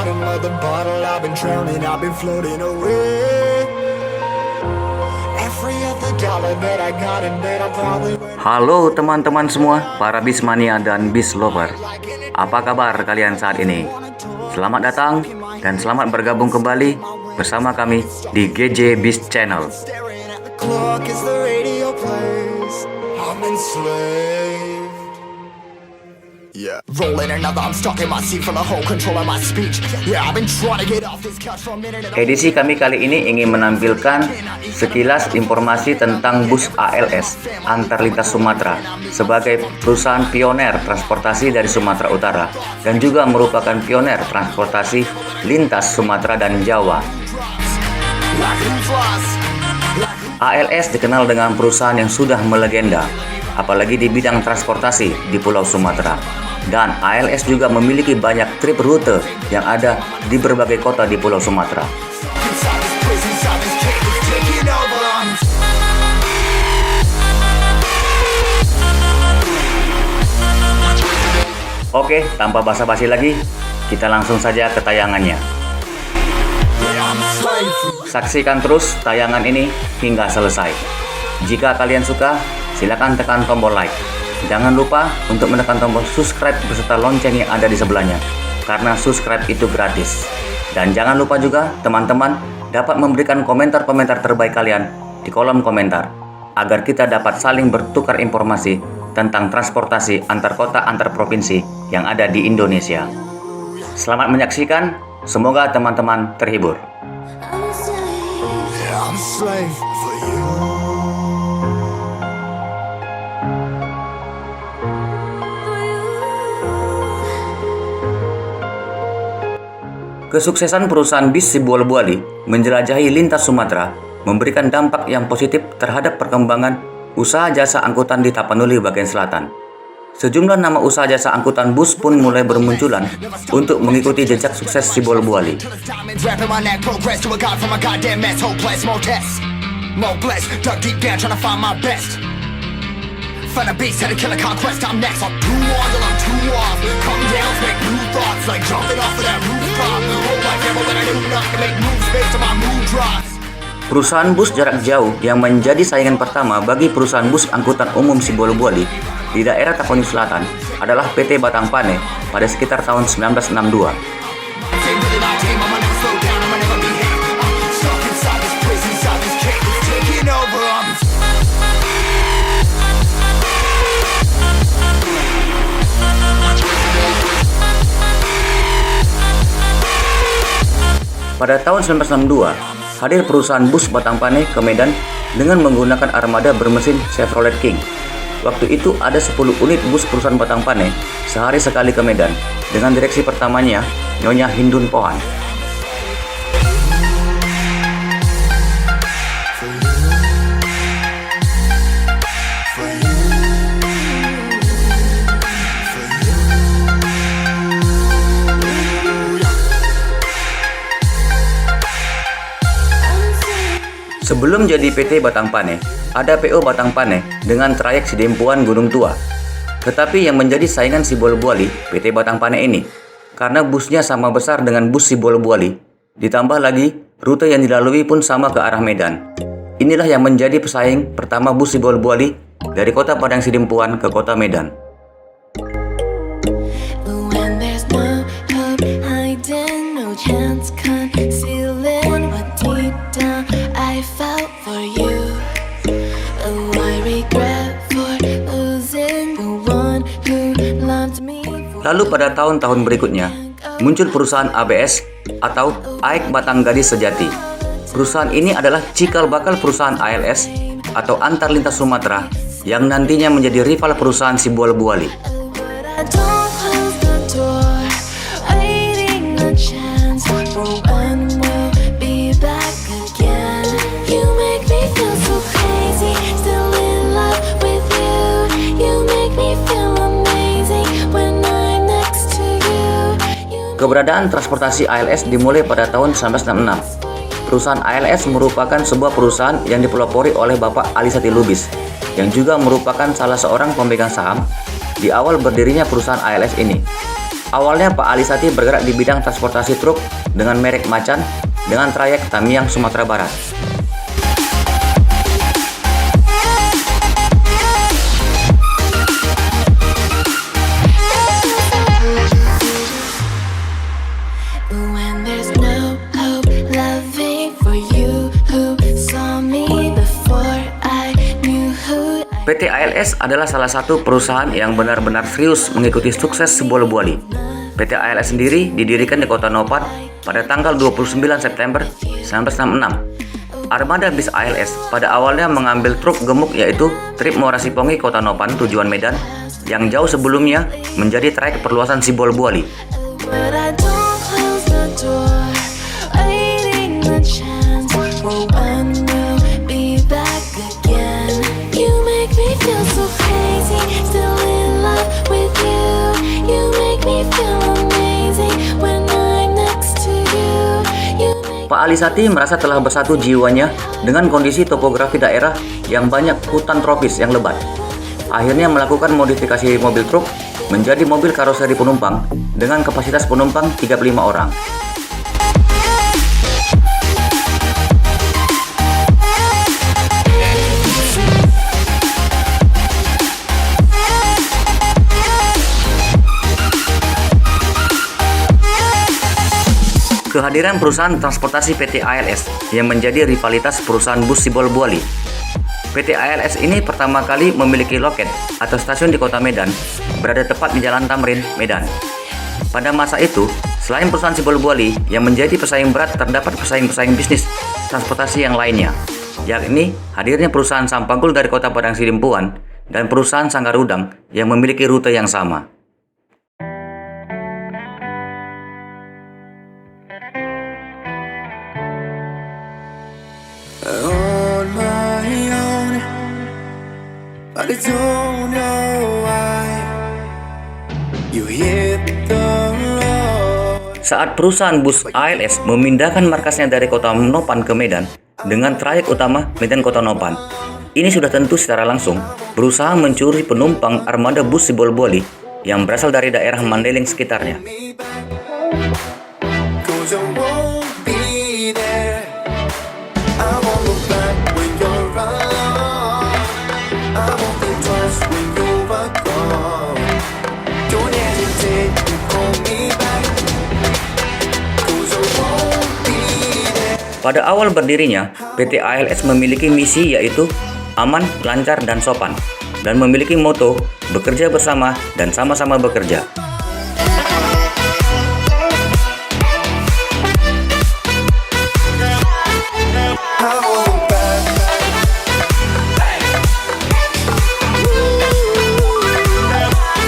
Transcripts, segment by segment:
bottom of the bottle, I've been drowning, I've been floating away. Every other dollar that I got in bed, I probably went. Halo teman-teman semua, para Bismania dan Bis Lover. Apa kabar kalian saat ini? Selamat datang dan selamat bergabung kembali bersama kami di GJ Bis Channel. Staring at the clock as the radio plays. I'm enslaved. Yeah. Rolling another, I'm stuck in my seat for the whole control of my speech. Yeah, I've been trying to get off this couch for a minute. Edisi kami kali ini ingin menampilkan sekilas informasi tentang bus ALS Antar Lintas Sumatera sebagai perusahaan pioner transportasi dari Sumatera Utara dan juga merupakan pioner transportasi lintas Sumatera dan Jawa. ALS dikenal dengan perusahaan yang sudah melegenda, apalagi di bidang transportasi di Pulau Sumatera. Dan ALS juga memiliki banyak trip rute yang ada di berbagai kota di Pulau Sumatera. Oke, tanpa basa-basi lagi, kita langsung saja ke tayangannya. Saksikan terus tayangan ini hingga selesai. Jika kalian suka, silakan tekan tombol like. Jangan lupa untuk menekan tombol subscribe beserta lonceng yang ada di sebelahnya, karena subscribe itu gratis. Dan jangan lupa juga teman-teman dapat memberikan komentar-komentar terbaik kalian di kolom komentar, agar kita dapat saling bertukar informasi tentang transportasi antar kota antar provinsi yang ada di Indonesia. Selamat menyaksikan, semoga teman-teman terhibur. I'm a slave for you. Kesuksesan perusahaan bis Sibolbuali menjelajahi lintas Sumatera memberikan dampak yang positif terhadap perkembangan usaha jasa angkutan di Tapanuli bagian selatan. Sejumlah nama usaha jasa angkutan bus pun mulai bermunculan untuk mengikuti jejak sukses Sibolbuali. Find a beast, had to kill a conquest, I'm next. I'm too on till I'm too off. Come down, make new thoughts, like jumping off of that rooftop. Hold my camera when I do nothing, make moves based on my mood drops. Perusahaan bus jarak jauh yang menjadi saingan pertama bagi perusahaan bus angkutan umum Sibolbuali di daerah Tapanuli Selatan adalah PT Batang Pane pada sekitar tahun 1962. Pada tahun 1962, hadir perusahaan bus Batang Pane ke Medan dengan menggunakan armada bermesin Chevrolet King. Waktu itu ada 10 unit bus perusahaan Batang Pane sehari sekali ke Medan dengan direksi pertamanya Nyonya Hindun Pohan. Sebelum jadi PT Batang Pane, ada PO Batang Pane dengan trayek Sidempuan Gunung Tua. Tetapi yang menjadi saingan Sibolbuali, PT Batang Pane ini, karena busnya sama besar dengan bus Sibolbuali, ditambah lagi rute yang dilalui pun sama ke arah Medan. Inilah yang menjadi pesaing pertama bus Sibolbuali dari kota Padang Sidempuan ke kota Medan. Lalu pada tahun-tahun berikutnya, muncul perusahaan ABS atau AEK Batang Gadis Sejati. Perusahaan ini adalah cikal bakal perusahaan ALS atau Antar Lintas Sumatera yang nantinya menjadi rival perusahaan Sibolbuali. Keberadaan transportasi ALS dimulai pada tahun 1966. Perusahaan ALS merupakan sebuah perusahaan yang dipelopori oleh Bapak Ali Sati Lubis, yang juga merupakan salah seorang pemegang saham di awal berdirinya perusahaan ALS ini. Awalnya Pak Alisati bergerak di bidang transportasi truk dengan merek Macan dengan trayek Tamiang, Sumatera Barat. When there's no hope loving for you who saw me before I knew who I PT ALS adalah salah satu perusahaan yang benar-benar serius mengikuti sukses Sibolga Buali. PT ALS sendiri didirikan di Kota Nopan pada tanggal 29 September 1966. Armada bis ALS pada awalnya mengambil truk gemuk yaitu Trip Muara Sipongi Kota Nopan tujuan Medan yang jauh sebelumnya menjadi trayek perluasan Sibolga Buali. but I don't close the door, waiting the chance for when we'll be back again. You make me feel so crazy, still in love with you. You make me feel amazing when I'm next to you. You make Pak Alisati merasa telah bersatu jiwanya dengan kondisi topografi daerah yang banyak hutan tropis yang lebat. Akhirnya melakukan modifikasi mobil truk menjadi mobil karoseri penumpang dengan kapasitas penumpang 35 orang. Kehadiran perusahaan transportasi PT ALS yang menjadi rivalitas perusahaan bus Sibolga Buali. PT ALS ini pertama kali memiliki loket atau stasiun di Kota Medan, berada tepat di Jalan Tamrin, Medan. Pada masa itu, selain perusahaan Sibolga Buali yang menjadi pesaing berat, terdapat pesaing-pesaing bisnis transportasi yang lainnya, yakni hadirnya perusahaan Sampagul dari Kota Padang Sidempuan dan perusahaan Sanggarudang yang memiliki rute yang sama. On my own, but I don't know why you hit the road. Saat perusahaan bus ALS memindahkan markasnya dari Kota Nopan ke Medan dengan trayek utama Medan Kota Nopan, ini sudah tentu secara langsung berusaha mencuri penumpang armada bus Sibolga Buali yang berasal dari daerah Mandailing sekitarnya. Cause I won't be there. I won't look back when you're around. I won't think twice when you are gone. Don't hesitate to call me back. Cause I won't be there. Pada awal berdirinya, PT ALS memiliki misi yaitu aman, lancar, dan sopan, dan memiliki moto bekerja bersama dan sama-sama bekerja. I won't look back.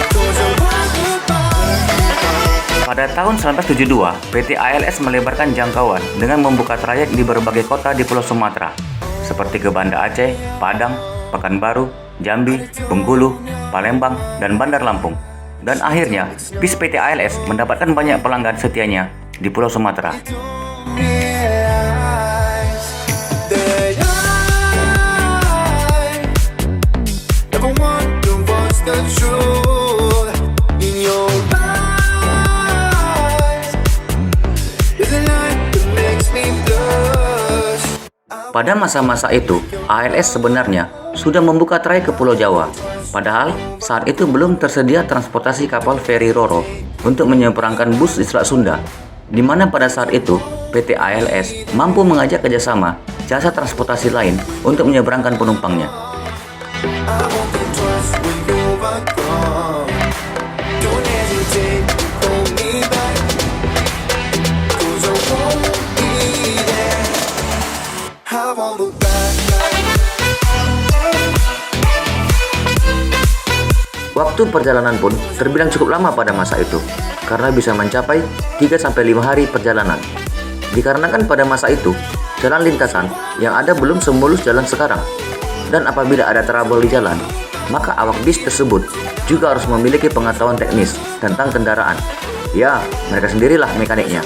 Cause I won't look back. Pada tahun 1972, PT ALS melebarkan jangkauan dengan membuka trayek di berbagai kota di Pulau Sumatera, seperti ke Banda Aceh, Padang, Pekanbaru, Jambi, Bengkulu, Palembang, dan Bandar Lampung. Dan akhirnya, bis PT ALS mendapatkan banyak pelanggan setianya di Pulau Sumatera. Realize that I never wonder what's the truth in your eyes. There's a light that makes me blush. Pada masa-masa itu, ALS sebenarnya sudah membuka trayek ke Pulau Jawa. Padahal saat itu belum tersedia transportasi kapal feri Roro untuk menyeberangkan bus di Selat Sunda, di mana pada saat itu PT ALS mampu mengajak kerjasama jasa transportasi lain untuk menyeberangkan penumpangnya. I won't think twice when you are gone. Don't hesitate to call me back. Cause I won't be there. I won't look back. Waktu perjalanan pun terbilang cukup lama pada masa itu, karena bisa mencapai 3-5 hari perjalanan. Dikarenakan pada masa itu, jalan lintasan yang ada belum semulus jalan sekarang. Dan apabila ada trouble di jalan, maka awak bis tersebut juga harus memiliki pengetahuan teknis tentang kendaraan. Ya, mereka sendirilah mekaniknya.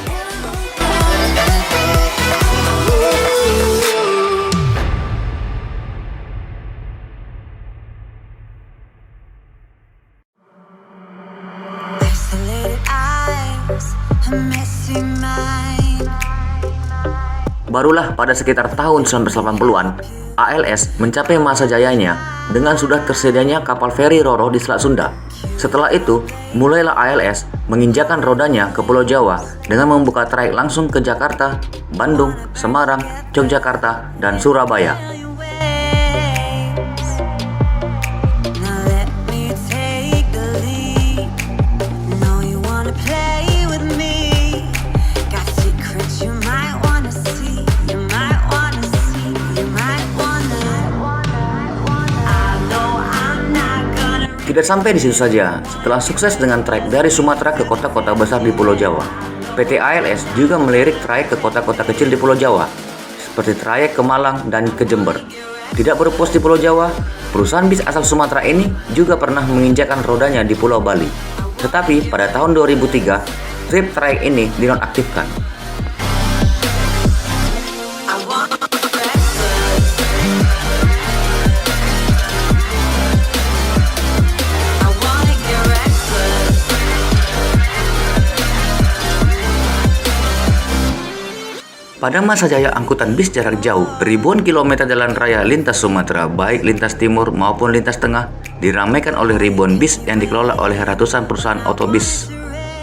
let it out. Barulah pada sekitar tahun 1980-an, ALS mencapai masa jayanya dengan sudah tersedianya kapal feri Ro-Ro di Selat Sunda. Setelah itu, mulailah ALS menginjakan rodanya ke Pulau Jawa dengan membuka trayek langsung ke Jakarta, Bandung, Semarang, Yogyakarta, dan Surabaya. Now let me take the lead. Know you wanna play with me. Got secrets you might wanna see. You might wanna see. You might wanna. I know I'm not gonna. Tidak sampai di situ saja, setelah sukses dengan trayek dari Sumatera ke kota-kota besar di Pulau Jawa, PT ALS juga melirik trayek ke kota-kota kecil di Pulau Jawa, seperti trayek ke Malang dan ke Jember. Tidak berpos di Pulau Jawa, perusahaan bis asal Sumatera ini juga pernah menginjakan rodanya di Pulau Bali. Tetapi pada tahun 2003, trip trayek ini dinonaktifkan. I wanna get reckless. I wanna get reckless. Pada masa jaya angkutan bis jarak jauh, ribuan kilometer jalan raya lintas Sumatera, baik lintas timur maupun lintas tengah, diramaikan oleh ribuan bis yang dikelola oleh ratusan perusahaan otobis.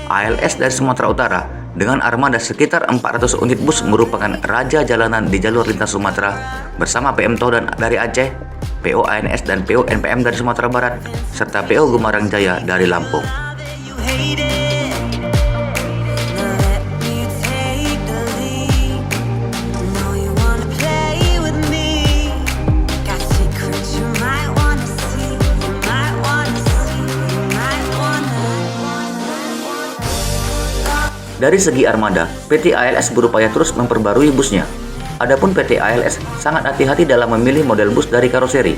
ALS dari Sumatera Utara dengan armada sekitar 400 unit bus merupakan raja jalanan di jalur lintas Sumatera bersama PM Todan dari Aceh, PO ANS dan PO NPM dari Sumatera Barat, serta PO Gumarang Jaya dari Lampung. You hate it. Now let me take the lead. Know you wanna play with me. Got secrets you might wanna see. You might wanna see. You might wanna. Dari segi armada, PT ALS berupaya terus memperbarui busnya. Adapun PT ALS sangat hati-hati dalam memilih model bus dari karoseri,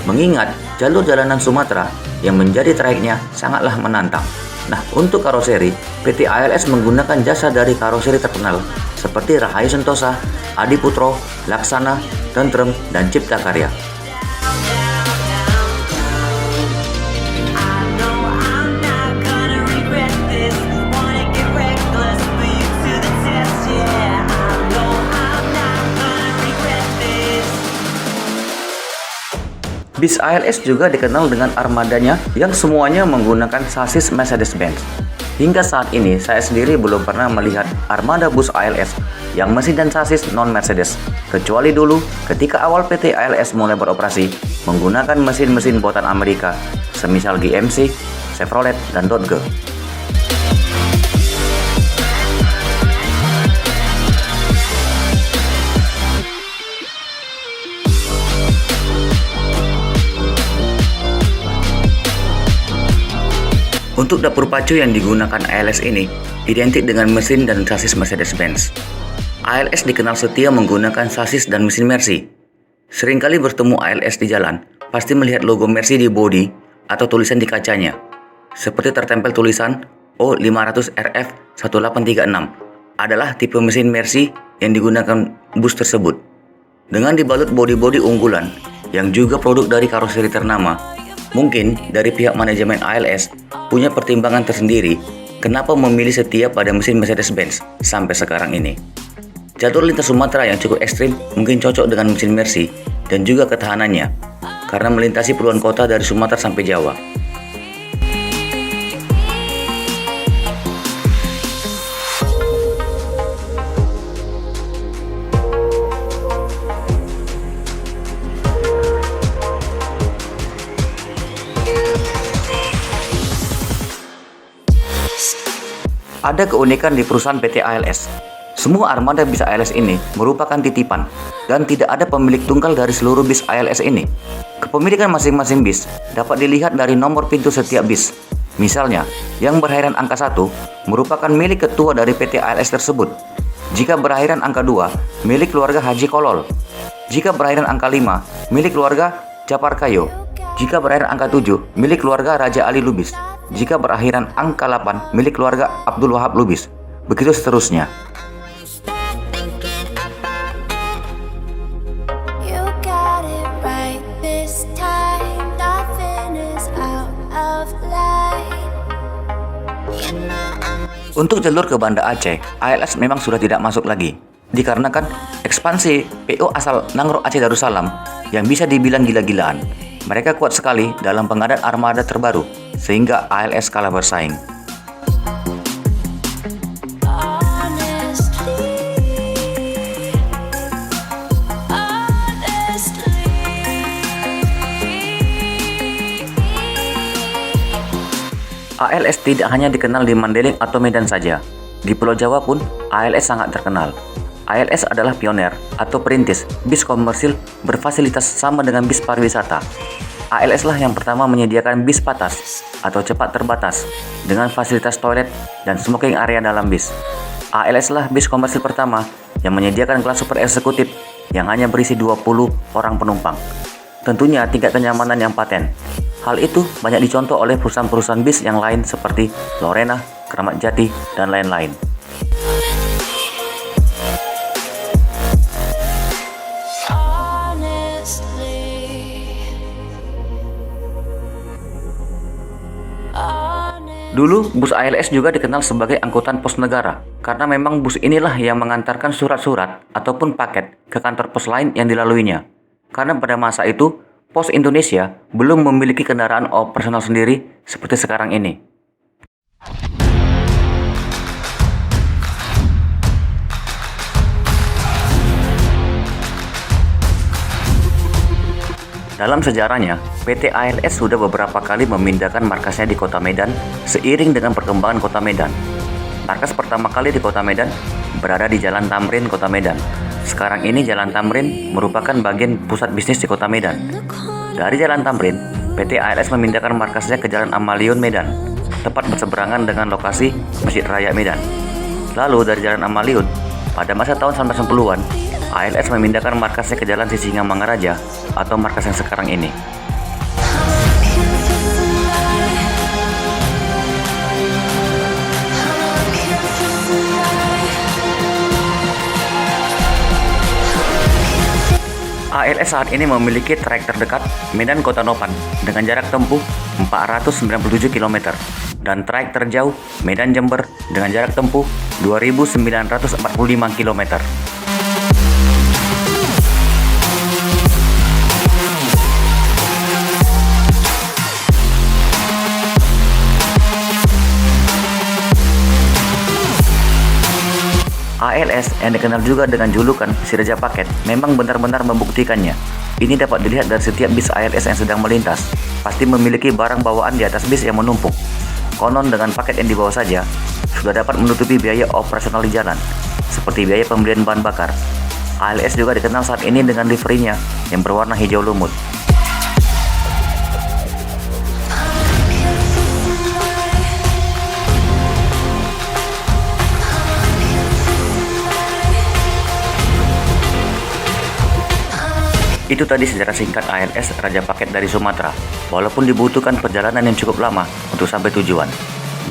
mengingat jalur jalanan Sumatera yang menjadi trayeknya sangatlah menantang. Nah, untuk karoseri, PT ALS menggunakan jasa dari karoseri terkenal seperti Rahayu Sentosa, Adi Putro, Laksana, Tentrem, dan Cipta Karya. I know I'm not gonna regret this. Wanna get reckless, put you to the test, yeah. I know I'm not gonna regret this. Bis ALS juga dikenal dengan armadanya yang semuanya menggunakan sasis Mercedes-Benz. Hingga saat ini, saya sendiri belum pernah melihat armada bus ALS yang mesin dan sasis non-Mercedes, kecuali dulu ketika awal PT ALS mulai beroperasi menggunakan mesin-mesin buatan Amerika, semisal GMC, Chevrolet, dan Dodge. Untuk dapur pacu yang digunakan ALS ini identik dengan mesin dan sasis Mercedes-Benz. ALS dikenal setia menggunakan sasis dan mesin Mercy. Seringkali bertemu ALS di jalan, pasti melihat logo Mercy di bodi atau tulisan di kacanya. Seperti tertempel tulisan O500RF1836 adalah tipe mesin Mercy yang digunakan bus tersebut. Dengan dibalut bodi-bodi unggulan yang juga produk dari karoseri ternama, mungkin dari pihak manajemen ALS punya pertimbangan tersendiri kenapa memilih setia pada mesin Mercedes-Benz sampai sekarang ini. Jalur lintas Sumatera yang cukup ekstrim mungkin cocok dengan mesin Mercy dan juga ketahanannya karena melintasi puluhan kota dari Sumatera sampai Jawa. Ada keunikan di perusahaan PT ALS. Semua armada bis ALS ini merupakan titipan dan tidak ada pemilik tunggal dari seluruh bis ALS ini. Kepemilikan masing-masing bis dapat dilihat dari nomor pintu setiap bis. Misalnya, yang berakhiran angka 1 merupakan milik ketua dari PT ALS tersebut. Jika berakhiran angka 2, milik keluarga Haji Kolol. Jika berakhiran angka 5, milik keluarga Japar Kayo. Jika berakhiran angka 7, milik keluarga Raja Ali Lubis. Jika berakhiran angka 8, milik keluarga Abdul Wahab Lubis. Begitu seterusnya. You got it right this time. Nothing is out of line. You know I'm Untuk jalur ke Banda Aceh, ALS memang sudah tidak masuk lagi. Dikarenakan ekspansi PO asal Nangro Aceh Darussalam yang bisa dibilang gila-gilaan. Mereka kuat sekali dalam pengadaan armada terbaru, sehingga ALS kalah bersaing. ALS tidak hanya dikenal di Mandailing atau Medan saja. Di Pulau Jawa pun ALS sangat terkenal. ALS adalah pioner atau perintis bis komersil berfasilitas sama dengan bis pariwisata. ALS lah yang pertama menyediakan bis patas atau cepat terbatas dengan fasilitas toilet dan smoking area dalam bis. ALS lah bis komersil pertama yang menyediakan kelas super eksekutif yang hanya berisi 20 orang penumpang. Tentunya tingkat kenyamanan yang paten. Hal itu banyak dicontoh oleh perusahaan-perusahaan bis yang lain seperti Lorena, Kramat Jati, dan lain-lain. Dulu, bus ALS juga dikenal sebagai angkutan pos negara, karena memang bus inilah yang mengantarkan surat-surat ataupun paket ke kantor pos lain yang dilaluinya. Karena pada masa itu, Pos Indonesia belum memiliki kendaraan operasional sendiri seperti sekarang ini. Dalam sejarahnya, PT ALS sudah beberapa kali memindahkan markasnya di Kota Medan seiring dengan perkembangan Kota Medan. Markas pertama kali di Kota Medan berada di Jalan Tamrin, Kota Medan. Sekarang ini Jalan Tamrin merupakan bagian pusat bisnis di Kota Medan. Dari Jalan Tamrin, PT ALS memindahkan markasnya ke Jalan Amaliun, Medan, tepat berseberangan dengan lokasi Masjid Raya Medan. Lalu dari Jalan Amaliun, pada masa tahun 1990-an, ALS memindahkan markasnya ke Jalan Sisingamangaraja atau markas yang sekarang ini. ALS saat ini memiliki trayek terdekat Medan Kota Nopan dengan jarak tempuh 497 km dan trayek terjauh Medan Jember dengan jarak tempuh 2.945 km. ALS yang dikenal juga dengan julukan si Raja Paket memang benar-benar membuktikannya. Ini dapat dilihat dari setiap bis ALS yang sedang melintas, pasti memiliki barang bawaan di atas bis yang menumpuk. Konon dengan paket yang dibawa saja, sudah dapat menutupi biaya operasional di jalan, seperti biaya pembelian bahan bakar. ALS juga dikenal saat ini dengan liverinya yang berwarna hijau lumut. Itu tadi sejarah singkat ALS Raja Paket dari Sumatera. Walaupun dibutuhkan perjalanan yang cukup lama untuk sampai tujuan,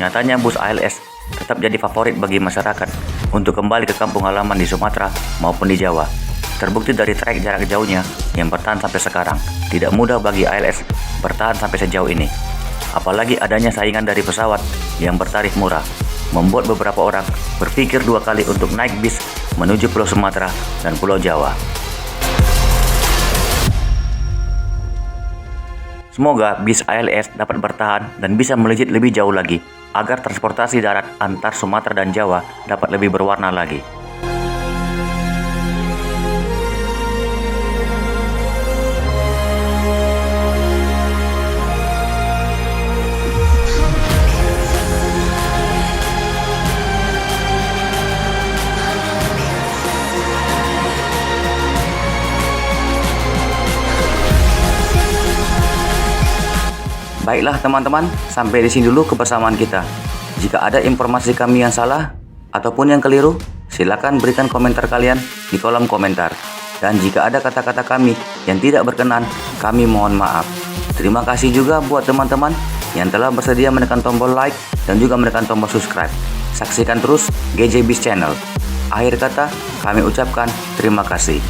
nyatanya bus ALS tetap jadi favorit bagi masyarakat untuk kembali ke kampung halaman di Sumatera maupun di Jawa. Terbukti dari trayek jarak jauhnya yang bertahan sampai sekarang. Tidak mudah bagi ALS bertahan sampai sejauh ini. Apalagi adanya saingan dari pesawat yang bertarif murah, membuat beberapa orang berpikir dua kali untuk naik bis menuju Pulau Sumatera dan Pulau Jawa. Semoga bis ALS dapat bertahan dan bisa melejit lebih jauh lagi, agar transportasi darat antar Sumatera dan Jawa dapat lebih berwarna lagi. Baiklah teman-teman, sampai di sini dulu kebersamaan kita. Jika ada informasi kami yang salah ataupun yang keliru, silakan berikan komentar kalian di kolom komentar. Dan jika ada kata-kata kami yang tidak berkenan, kami mohon maaf. Terima kasih juga buat teman-teman yang telah bersedia menekan tombol like dan juga menekan tombol subscribe. Saksikan terus GJ Bis Channel. Akhir kata, kami ucapkan terima kasih.